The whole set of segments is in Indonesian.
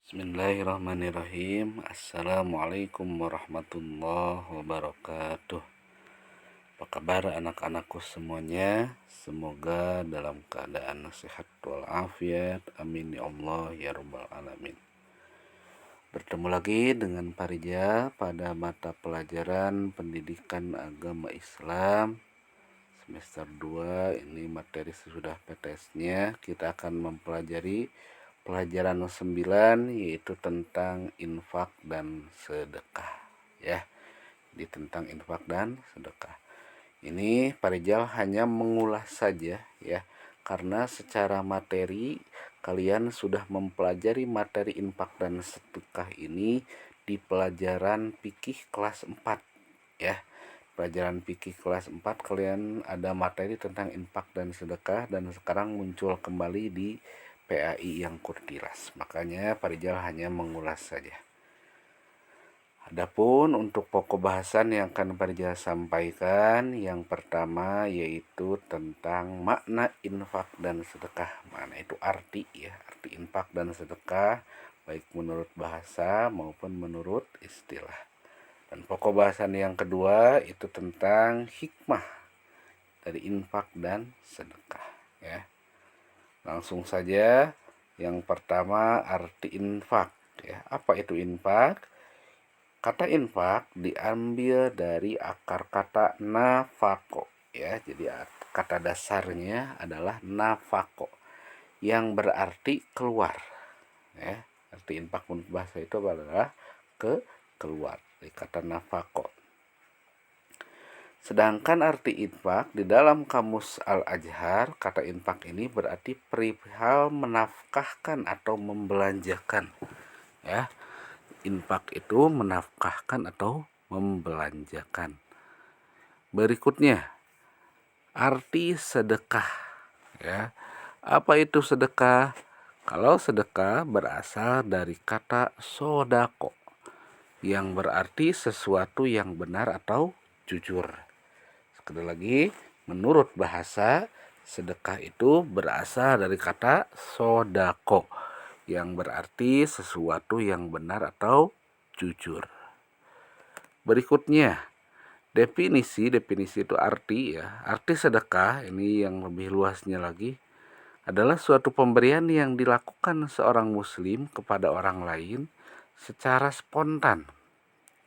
Bismillahirrahmanirrahim. Assalamualaikum warahmatullahi wabarakatuh. Apa kabar anak-anakku semuanya? Semoga dalam keadaan sehat walafiat. Amin ya Allah ya rabbal alamin. Bertemu lagi dengan Parija pada mata pelajaran Pendidikan Agama Islam semester 2. Ini materi sudah PTS-nya. Kita akan mempelajari pelajaran 9, yaitu tentang infak dan sedekah, ya. Jadi tentang infak dan sedekah. Ini Parijal hanya mengulas saja, ya, karena secara materi kalian sudah mempelajari materi infak dan sedekah ini di pelajaran fikih kelas 4, ya. Pelajaran fikih kelas 4 kalian ada materi tentang infak dan sedekah, dan sekarang muncul kembali di PAI yang kurtilas. Makanya Parijal hanya mengulas saja. Adapun untuk pokok bahasan yang akan Parijal sampaikan, yang pertama yaitu tentang makna infak dan sedekah. Makna itu arti, ya, arti infak dan sedekah baik menurut bahasa maupun menurut istilah. Dan pokok bahasan yang kedua itu tentang hikmah dari infak dan sedekah, ya. Langsung saja, yang pertama arti infak, ya. Apa itu infak? Kata infak diambil dari akar kata nafako, ya. Jadi kata dasarnya adalah nafako yang berarti keluar, ya. Arti infak menurut bahasa itu adalah keluar dari kata nafako. Sedangkan arti infak di dalam kamus Al-Azhar, kata infak ini berarti perihal menafkahkan atau membelanjakan, ya. Infak itu menafkahkan atau membelanjakan. Berikutnya arti sedekah, ya. Apa itu sedekah? Kalau sedekah berasal dari kata sodako yang berarti sesuatu yang benar atau jujur. Sekali lagi, menurut bahasa, sedekah itu berasal dari kata sodako yang berarti sesuatu yang benar atau jujur. Berikutnya, definisi itu arti, ya. Arti sedekah ini yang lebih luasnya lagi adalah suatu pemberian yang dilakukan seorang muslim kepada orang lain secara spontan,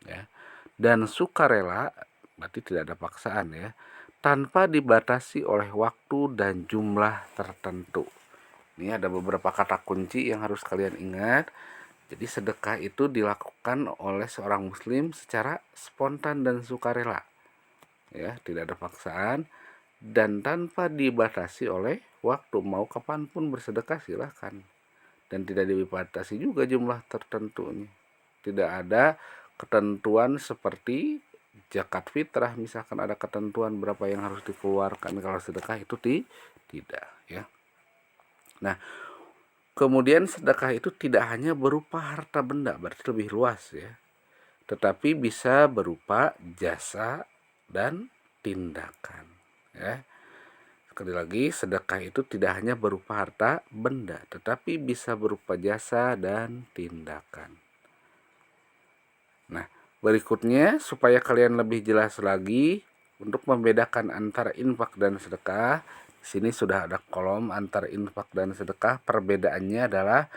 ya, dan sukarela, berarti tidak ada paksaan, ya, tanpa dibatasi oleh waktu dan jumlah tertentu. Ini ada beberapa kata kunci yang harus kalian ingat. Jadi sedekah itu dilakukan oleh seorang muslim secara spontan dan sukarela, ya, tidak ada paksaan dan tanpa dibatasi oleh waktu. Mau kapanpun bersedekah silahkan, dan tidak dibatasi juga jumlah tertentunya. Tidak ada ketentuan seperti zakat fitrah, misalkan ada ketentuan berapa yang harus dikeluarkan. Kalau sedekah itu tidak, ya. Nah, kemudian sedekah itu tidak hanya berupa harta benda, berarti lebih luas, ya, tetapi bisa berupa jasa dan tindakan, ya. Sekali lagi, sedekah itu tidak hanya berupa harta benda, tetapi bisa berupa jasa dan tindakan. Nah, berikutnya supaya kalian lebih jelas lagi untuk membedakan antara infak dan sedekah, di sini sudah ada kolom antara infak dan sedekah. Perbedaannya adalah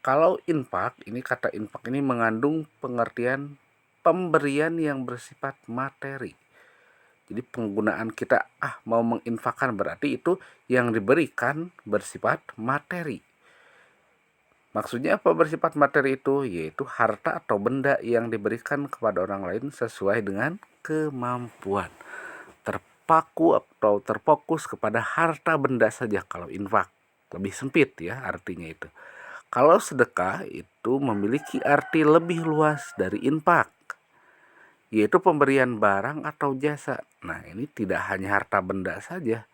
kalau infak, ini kata infak ini mengandung pengertian pemberian yang bersifat materi. Jadi penggunaan kita mau menginfakkan berarti itu yang diberikan bersifat materi. Maksudnya apa bersifat materi itu? Yaitu harta atau benda yang diberikan kepada orang lain sesuai dengan kemampuan. Terpaku atau terfokus kepada harta benda saja kalau infak. Lebih sempit, ya, artinya itu. Kalau sedekah itu memiliki arti lebih luas dari infak, yaitu pemberian barang atau jasa. Nah, ini tidak hanya harta benda saja,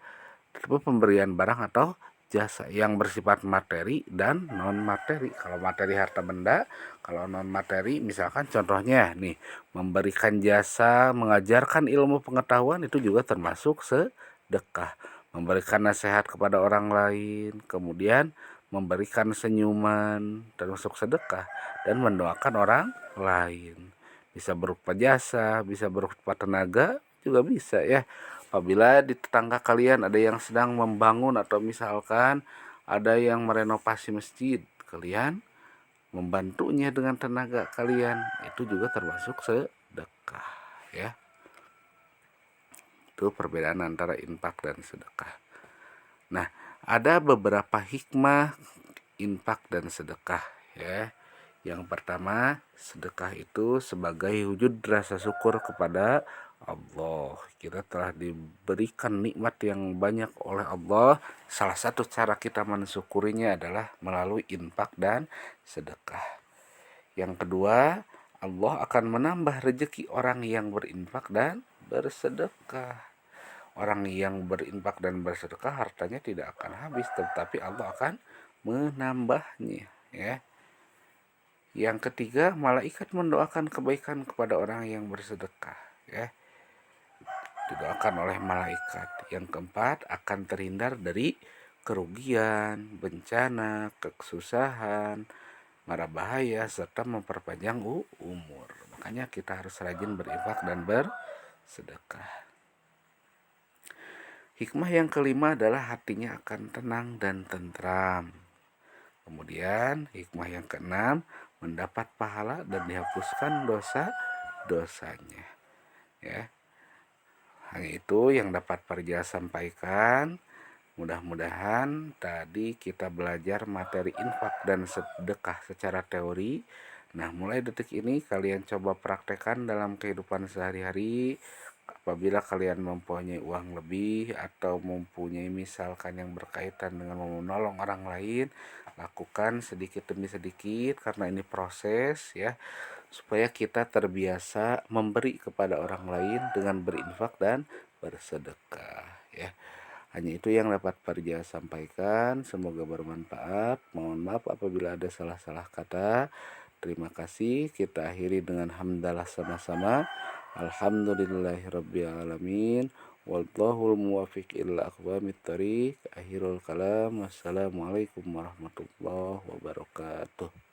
tetapi pemberian barang atau jasa yang bersifat materi dan non materi. Kalau materi harta benda, kalau non materi misalkan contohnya nih, memberikan jasa mengajarkan ilmu pengetahuan itu juga termasuk sedekah. Memberikan nasihat kepada orang lain, kemudian memberikan senyuman, termasuk sedekah, dan mendoakan orang lain. Bisa berupa jasa, bisa berupa tenaga, juga bisa ya. Apabila di tetangga kalian ada yang sedang membangun atau misalkan ada yang merenovasi masjid, kalian membantunya dengan tenaga kalian, itu juga termasuk sedekah ya. Itu perbedaan antara infak dan sedekah. Nah, ada beberapa hikmah infak dan sedekah ya. Yang pertama, sedekah itu sebagai wujud rasa syukur kepada Allah. Kita telah diberikan nikmat yang banyak oleh Allah. Salah satu cara kita mensyukurinya adalah melalui infak dan sedekah. Yang kedua, Allah akan menambah rezeki orang yang berinfak dan bersedekah. Orang yang berinfak dan bersedekah hartanya tidak akan habis, tetapi Allah akan menambahnya ya. Yang ketiga, malaikat mendoakan kebaikan kepada orang yang bersedekah ya. Didoakan oleh malaikat. Yang keempat, akan terhindar dari kerugian, bencana, kesusahan, mara bahaya, serta memperpanjang umur. Makanya kita harus rajin berinfak dan bersedekah. Hikmah yang kelima adalah hatinya akan tenang dan tentram. Kemudian hikmah yang keenam, mendapat pahala dan dihapuskan dosa-dosanya ya. Hanya itu yang dapat Parja sampaikan. Mudah-mudahan tadi kita belajar materi infak dan sedekah secara teori. Nah, mulai detik ini kalian coba praktekkan dalam kehidupan sehari-hari. Apabila kalian mempunyai uang lebih atau mempunyai misalkan yang berkaitan dengan menolong orang lain, lakukan sedikit demi sedikit karena ini proses ya, supaya kita terbiasa memberi kepada orang lain dengan berinfak dan bersedekah ya. Hanya itu yang dapat Parja sampaikan. Semoga bermanfaat. Mohon maaf apabila ada salah-salah kata. Terima kasih. Kita akhiri dengan hamdalah sama-sama. Alhamdulillahirrabbilalamin. Wallahul muwafiq ila aqwamit thoriq. Akhirul kalam. Wassalamualaikum warahmatullahi wabarakatuh.